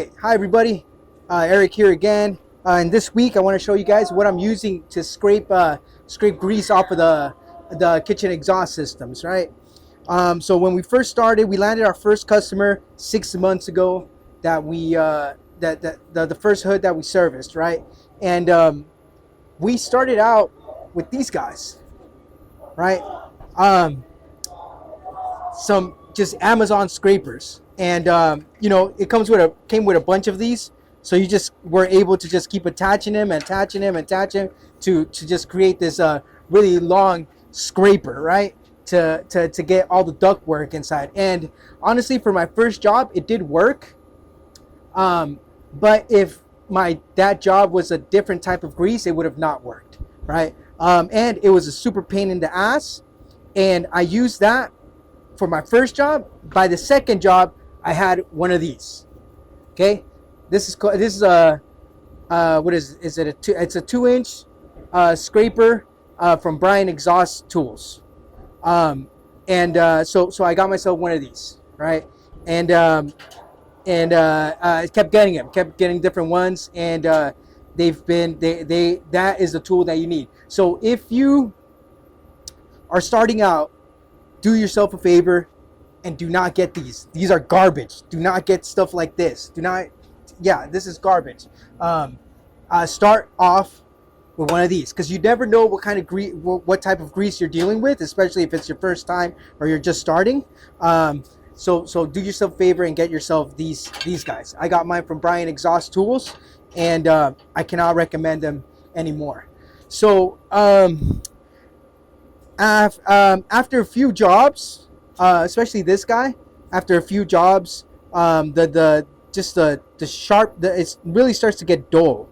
Hi everybody, Eric here again. And this week I want to show you guys what I'm using to scrape grease off of the kitchen exhaust systems, right? So when we first started, we landed our first customer 6 months ago. That we the first hood that we serviced, right? And we started out with these guys, right? Um, some just Amazon scrapers, and it came with a bunch of these, so you just were able to just keep attaching them, to just create this really long scraper, right? To get all the duct work inside. And honestly, for my first job, it did work. But if that job was a different type of grease, it would have not worked, right? And it was a super pain in the ass, and I used that for my first job. By the second job, I had one of these. Okay, this is a what is it? It's a 2-inch scraper from Bryan Exhaust Tools. So I got myself one of these, right? And I kept getting different ones, and that is the tool that you need. So if you are starting out, do yourself a favor and do not get these. These are garbage. Do not get stuff like this. This is garbage. Start off with one of these, because you never know what kind of what type of grease you're dealing with, especially if it's your first time or you're just starting. So do yourself a favor and get yourself these guys. I got mine from Bryan Exhaust Tools, and I cannot recommend them anymore. So after a few jobs, especially this guy, after a few jobs, it really starts to get dull,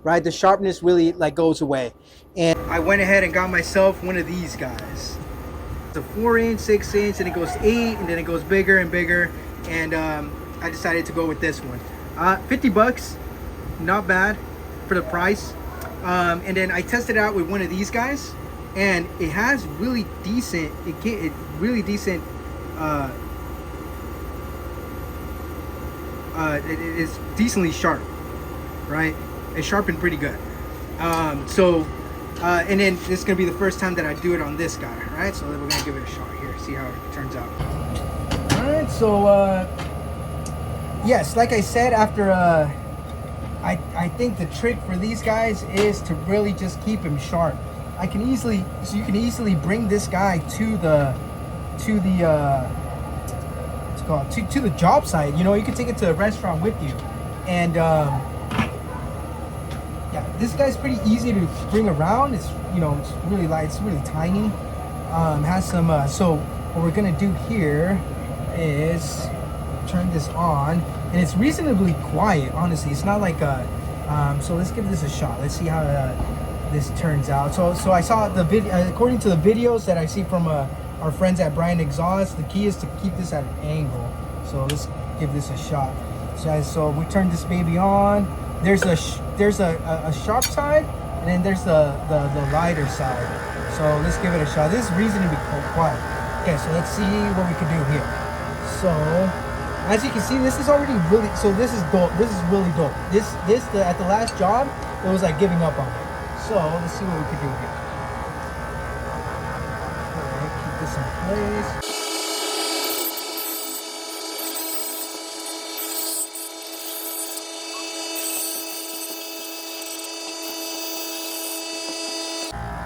right? The sharpness really goes away, and I went ahead and got myself one of these guys. It's a 4-inch, 6-inch, and it goes to 8, and then it goes bigger and bigger, and I decided to go with this one. $50, not bad for the price. And then I tested it out with one of these guys, and it has really decent. It is decently sharp, right? It's sharpened pretty good. And then this is gonna be the first time that I do it on this guy, right? So we're gonna give it a shot here, see how it turns out. All right, so yes, like I said, after I think the trick for these guys is to really just keep him sharp. You can easily bring this guy to the to the job site. You can take it to a restaurant with you, and this guy's pretty easy to bring around. It's it's really light, it's really tiny. Has some. So what we're gonna do here is turn this on, and it's reasonably quiet. Honestly, it's not like a. So let's give this a shot. Let's see how this turns out. So I saw the video. According to the videos that I see from our friends at Bryan Exhaust, the key is to keep this at an angle. So let's give this a shot. So we turn this baby on. There's a sharp side, and then there's the lighter side. So let's give it a shot. This is reasonably quiet. Okay, so let's see what we can do here. So as you can see, this is already really. So this is dope. This is really dope. At the last job, it was like giving up on it. So let's see what we can do here. Alright, keep this in place.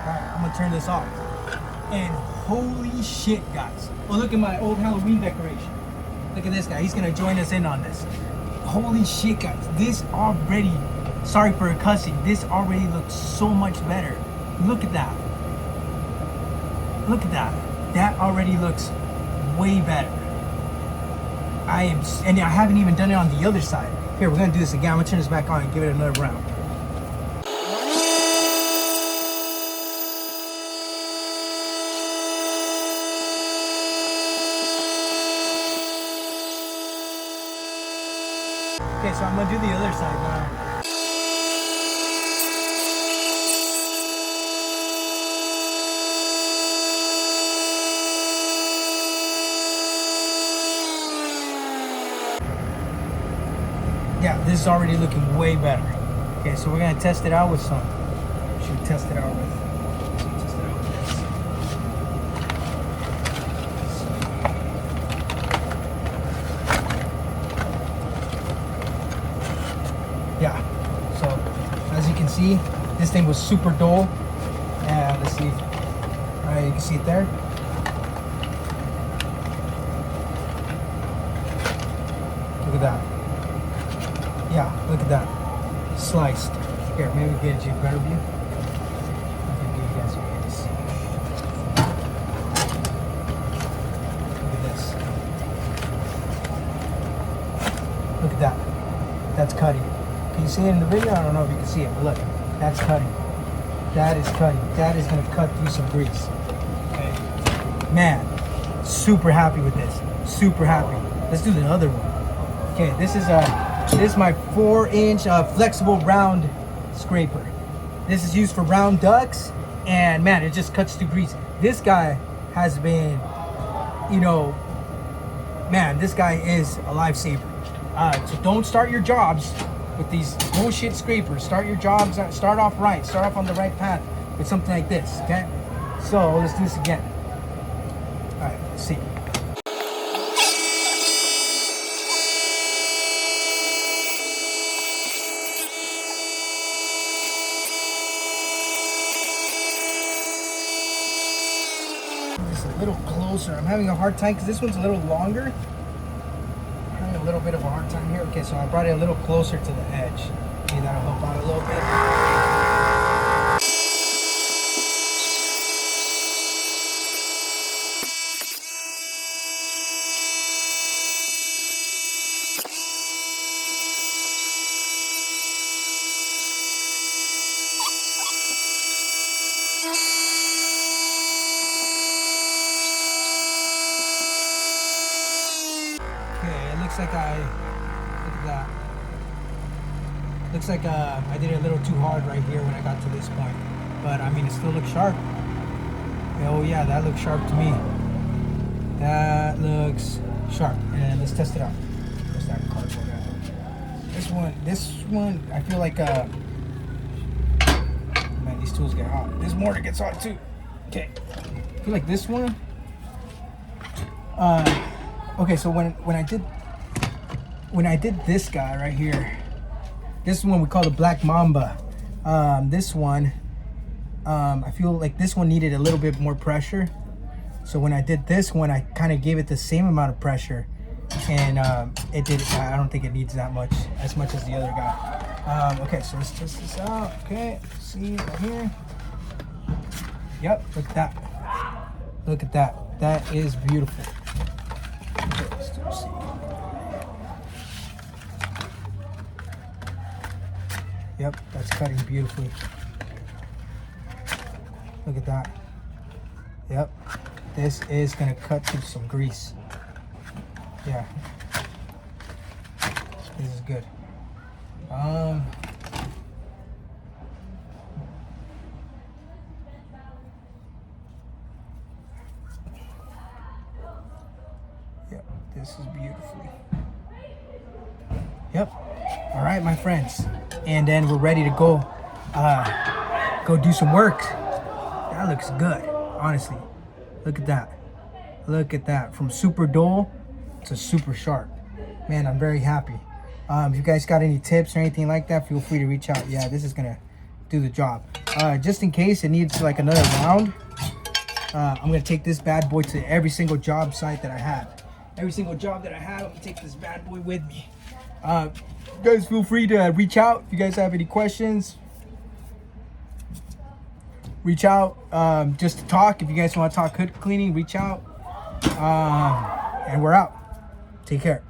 Alright, I'm gonna turn this off. And holy shit, guys. Oh, look at my old Halloween decoration. Look at this guy. He's gonna join us in on this. Holy shit, guys. This already, sorry for cussing, this already looks so much better. Look at that. Look at that. That already looks way better. And I haven't even done it on the other side. Here, we're gonna do this again. I'm gonna turn this back on and give it another round. Okay, so I'm gonna do the other side now. Yeah, this is already looking way better. Okay, so we're gonna test it out with some. Should test it out with. Test it out with this. Yeah. So as you can see, this thing was super dull. And let's see. All right, you can see it there. Look at that. Yeah, look at that. Sliced. Here, maybe get you a better view. Okay, you guys can get this. Look at this. Look at that. That's cutting. Can you see it in the video? I don't know if you can see it, but look. That's cutting. That is cutting. That is going to cut through some grease. Okay. Man, super happy with this. Super happy. Let's do the other one. Okay, this is my 4-inch flexible round scraper. This is used for round ducks, and man, it just cuts through grease. This guy has been, you know, man, this guy is a lifesaver. So don't start your jobs with these bullshit scrapers. Start your jobs, start off right, start off on the right path with something like this, okay? So let's do this again. All right, let's see. Just a little closer. I'm having a hard time because this one's a little longer. I'm having a little bit of a hard time here. Okay, so I brought it a little closer to the edge. Maybe that'll help out a little bit. Looks like look at that. Looks like I did it a little too hard right here when I got to this point. But I mean, it still looks sharp. Oh yeah, that looks sharp to me. That looks sharp. And let's test it out. Where's that cardboard at? This one, I feel like, man, these tools get hot. This mortar gets hot too. Okay. I feel like this one, okay, so when I did this guy right here, this one we call the Black Mamba. This one, I feel like this one needed a little bit more pressure. So when I did this one, I kind of gave it the same amount of pressure, and it did. I don't think it needs that much, as much as the other guy. Okay, so let's test this out. Okay, see right here. Yep, look at that. Look at that. That is beautiful. Okay, let's see. Yep, that's cutting beautifully. Look at that. Yep, this is gonna cut through some grease. Yeah, this is good. Yep, this is beautifully. Yep. All right, my friends, and then we're ready to go do some work. That looks good, honestly. Look at that. Look at that. From super dull to super sharp. Man, I'm very happy. If you guys got any tips or anything like that, feel free to reach out. Yeah, this is gonna do the job. Just in case it needs like another round, I'm gonna take this bad boy to every single job site that I have. Every single job that I have, I'm gonna take this bad boy with me. You guys feel free to reach out if you guys have any questions. Reach out just to talk. If you guys want to talk hood cleaning, reach out. And we're out. Take care.